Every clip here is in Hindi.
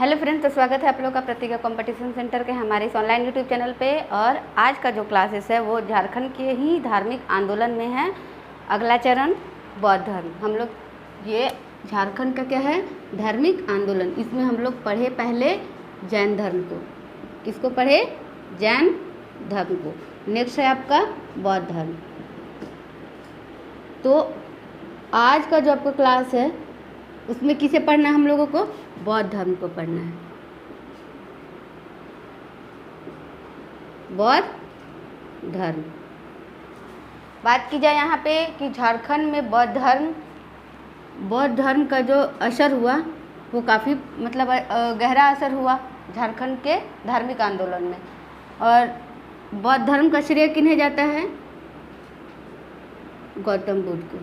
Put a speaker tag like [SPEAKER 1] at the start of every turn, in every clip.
[SPEAKER 1] हेलो फ्रेंड्स, तो स्वागत है आप लोगों का प्रतिज्ञा कंपटीशन सेंटर के हमारे इस ऑनलाइन यूट्यूब चैनल पे। और आज का जो क्लासेस है वो झारखंड के ही धार्मिक आंदोलन में है। अगला चरण बौद्ध धर्म। हम लोग ये झारखंड का क्या है, धार्मिक आंदोलन। इसमें हम लोग पढ़े पहले जैन धर्म को। किसको पढ़े? जैन धर्म को। नेक्स्ट है आपका बौद्ध धर्म। तो आज का जो आपका क्लास है उसमें किसे पढ़ना है? हम लोगों को बौद्ध धर्म को पढ़ना है। बौद्ध धर्म। बात की जाए यहाँ पे कि झारखंड में बौद्ध धर्म का जो असर हुआ वो काफ़ी गहरा असर हुआ झारखंड के धार्मिक आंदोलन में। और बौद्ध धर्म का श्रेय किन्हें जाता है? गौतम बुद्ध को।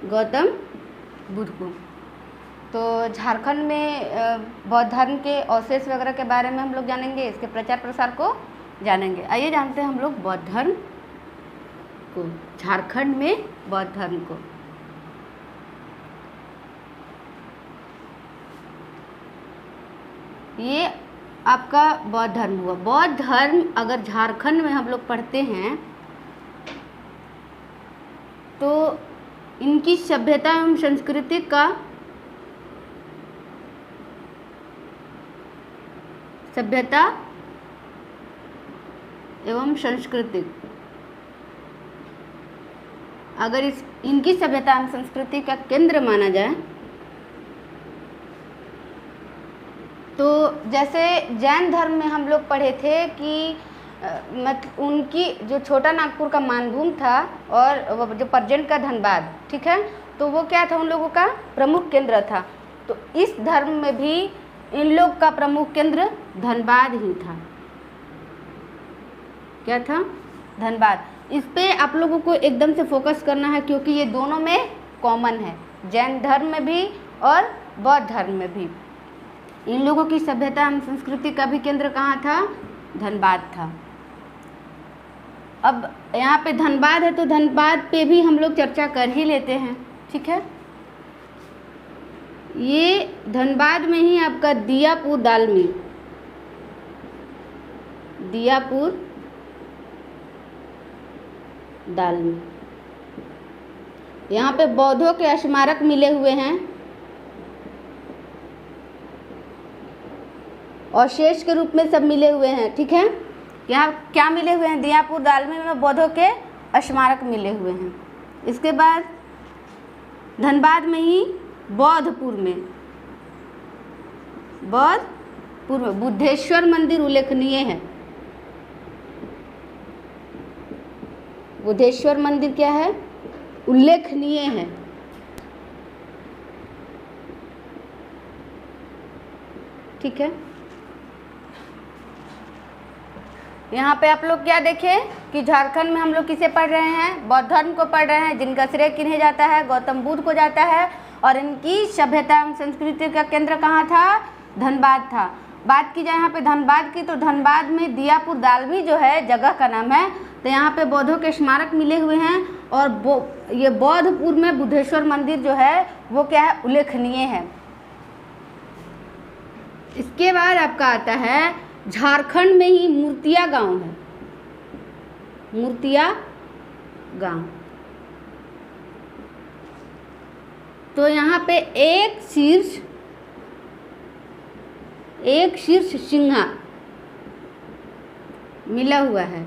[SPEAKER 1] गौतम बुद्ध को। तो झारखंड में बौद्ध धर्म के अवशेष वगैरह के बारे में हम लोग जानेंगे, इसके प्रचार प्रसार को जानेंगे। आइए जानते हैं हम लोग बौद्ध धर्म को, झारखंड में बौद्ध धर्म को। ये आपका बौद्ध धर्म हुआ। बौद्ध धर्म अगर झारखंड में हम लोग पढ़ते हैं तो इनकी सभ्यता एवं संस्कृति का अगर इनकी सभ्यता एवं संस्कृति का केंद्र माना जाए तो जैसे जैन धर्म में हम लोग पढ़े थे कि उनकी जो छोटा नागपुर का मानभूम था और जो प्रेजेंट का धनबाद, ठीक है, तो वो क्या था? उन लोगों का प्रमुख केंद्र था। तो इस धर्म में भी इन लोग का प्रमुख केंद्र धनबाद ही था। क्या था? धनबाद। इस पे आप लोगों को एकदम से फोकस करना है क्योंकि ये दोनों में कॉमन है, जैन धर्म में भी और बौद्ध धर्म में भी। इन लोगों की सभ्यता एवं संस्कृति का भी केंद्र कहाँ था? धनबाद था। अब यहाँ पे धनबाद है तो धनबाद पे भी हम लोग चर्चा कर ही लेते हैं, ठीक है। ये धनबाद में ही आपका दियापुर दालमी, यहाँ पे बौद्धों के स्मारक मिले हुए हैं, अवशेष के रूप में सब मिले हुए हैं, ठीक है। यहाँ क्या मिले हुए हैं? दियापुर दालमी में बौद्धों के स्मारक मिले हुए हैं। इसके बाद धनबाद में ही बौद्धपुर में बुद्धेश्वर मंदिर उल्लेखनीय है। बुद्धेश्वर मंदिर क्या है? उल्लेखनीय है। ठीक है। यहाँ पे आप लोग क्या देखें कि झारखंड में हम लोग किसे पढ़ रहे हैं? बौद्ध धर्म को पढ़ रहे हैं, जिनका श्रेय किन्हें जाता है? गौतम बुद्ध को जाता है। और इनकी सभ्यता एवं संस्कृति का केंद्र कहाँ था? धनबाद था। बात की जाए यहाँ पे धनबाद की, तो धनबाद में दियापुर दालमी जो है जगह का नाम है। तो यहाँ पे बौद्धों के स्मारक मिले हुए हैं और ये बौद्धपुर में बुद्धेश्वर मंदिर जो है वो क्या है? उल्लेखनीय है। इसके बाद आपका आता है झारखंड में ही मूर्तिया गांव है। मूर्तिया गांव। तो यहाँ पे एक शीर्ष सिंहा मिला हुआ है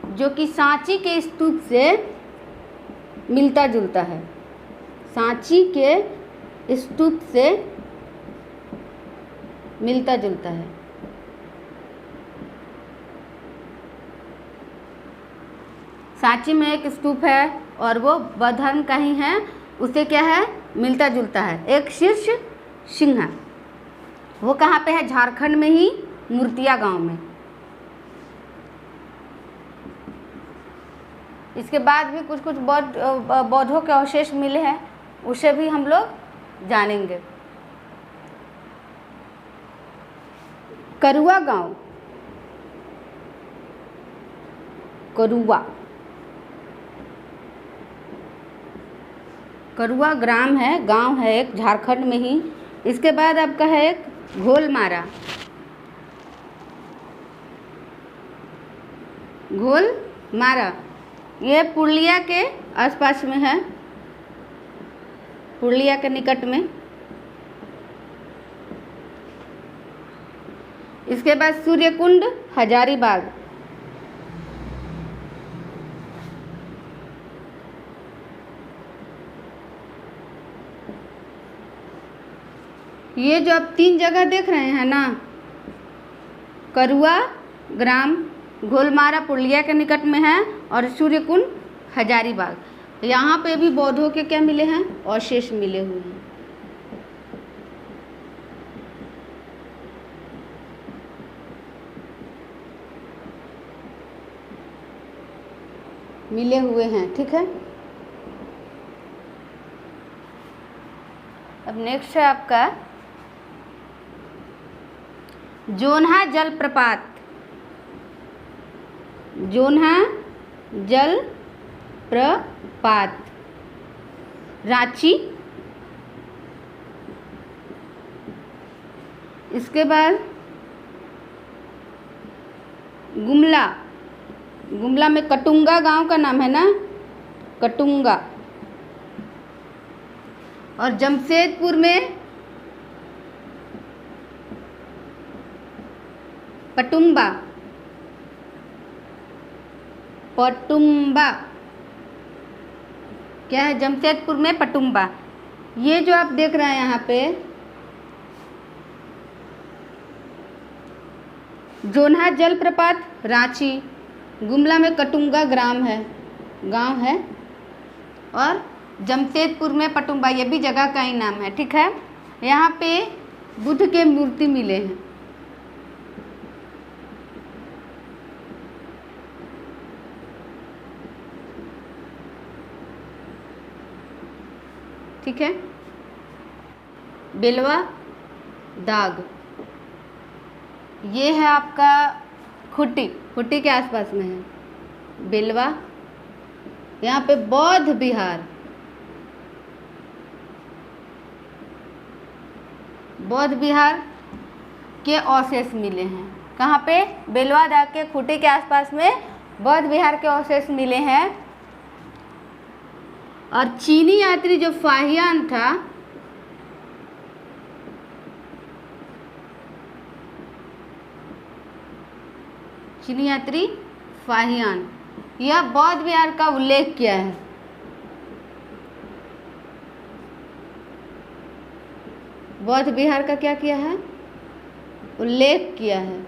[SPEAKER 1] जो कि सांची के स्तूप से मिलता जुलता है। सांची के स्तूप से मिलता जुलता है। सांची में एक स्तूप है और वो बौद्ध धर्म का ही है, उसे क्या है? मिलता जुलता है। एक शीर्ष सिंहा, वो कहाँ पे है? झारखंड में ही मूर्तिया गांव में। इसके बाद भी कुछ बौद्धों के अवशेष मिले हैं, उसे भी हम लोग जानेंगे। करुआ गांव, करुआ ग्राम है, गांव है एक झारखंड में ही। इसके बाद आपका है एक घोलमारा। घोलमारा ये पुरुलिया के आसपास में है, पुरुलिया के निकट में। इसके बाद सूर्यकुंड हजारीबाग। ये जो आप 3 जगह देख रहे हैं ना, करुआ ग्राम, घोलमारा पुरुलिया के निकट में है और सूर्यकुंड हजारीबाग, यहाँ पे भी बौद्धों के क्या मिले हैं, अवशेष मिले हुए हैं। मिले हुए हैं, ठीक है। अब नेक्स्ट है आपका जोन्हा जलप्रपात। जोन्हा जलप्रपात रांची। इसके बाद गुमला। गुमला में कटुंगा गांव का नाम है ना, कटुंगा। और जमशेदपुर में पटुम्बा। पटुम्बा क्या है, जमशेदपुर में पटुम्बा। ये जो आप देख रहे हैं यहाँ पे जोन्हा जलप्रपात रांची, गुमला में कटुंगा ग्राम है, गांव है, और जमशेदपुर में पटुम्बा, ये भी जगह का ही नाम है, ठीक है। यहाँ पे बुद्ध के मूर्ति मिले हैं। ठीक है। बेलवा दाग ये है आपका खुट्टी, खुट्टी के आसपास में है बेलवा। यहाँ पे बौद्ध विहार, बौद्ध विहार के अवशेष मिले हैं। कहाँ पे, बेलवा दाग के खुट्टी के आसपास में बौद्ध विहार के अवशेष मिले हैं। और चीनी यात्री जो फाहियान था, चीनी यात्री फाहियान, यह बौद्ध विहार का उल्लेख किया है। बौद्ध विहार का क्या किया है, उल्लेख किया है।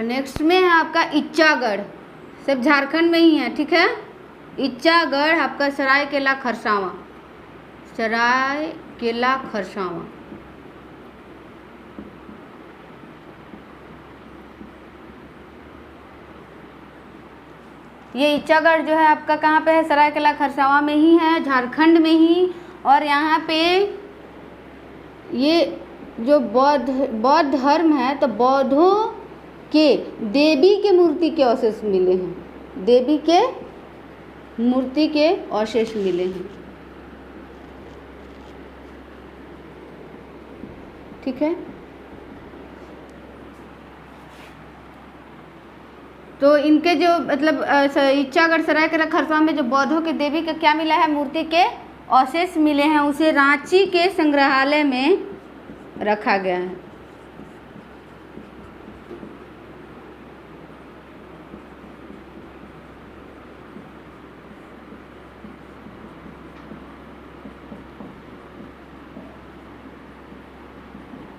[SPEAKER 1] नेक्स्ट में है आपका इच्चागढ़, सब झारखंड में ही है, ठीक है। इच्चागढ़ आपका सरायकेला खरसावां, सरायकेला खरसावां। ये इच्चागढ़ जो है आपका कहाँ पे है, सरायकेला खरसावां में ही है, झारखंड में ही। और यहाँ पे ये जो बौद्ध धर्म है, तो बौद्धों के देवी के मूर्ति के अवशेष मिले हैं, देवी के मूर्ति के अवशेष मिले हैं, ठीक है। तो इनके जो मतलब इच्चागढ़ सरायकेला खरसावां में जो बौद्धों के देवी का क्या मिला है, मूर्ति के अवशेष मिले हैं, उसे रांची के संग्रहालय में रखा गया है।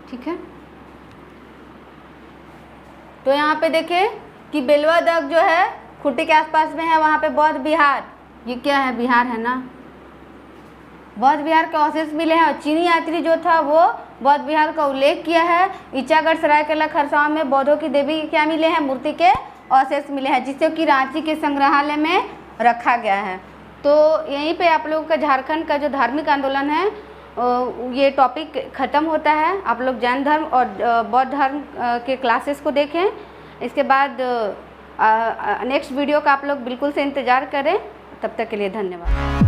[SPEAKER 1] ठीक है। तो यहाँ पे देखें कि बेलवा दाग जो है खुट्टी के आसपास में है, वहाँ पे बौद्ध विहार, ये क्या है, बिहार है ना, बौद्ध विहार के अवशेष मिले हैं। और चीनी यात्री जो था वो बौद्ध विहार का उल्लेख किया है। इच्चागढ़ सरायकेला खरसावां में बौद्धों की देवी के क्या मिले हैं, मूर्ति के अवशेष मिले हैं, जिससे कि रांची के संग्रहालय में रखा गया है। तो यहीं पे आप लोगों का झारखंड का जो धार्मिक आंदोलन है ये टॉपिक ख़त्म होता है। आप लोग जैन धर्म और बौद्ध धर्म के क्लासेस को देखें। इसके बाद नेक्स्ट वीडियो का आप लोग बिल्कुल से इंतज़ार करें। तब तक के लिए धन्यवाद।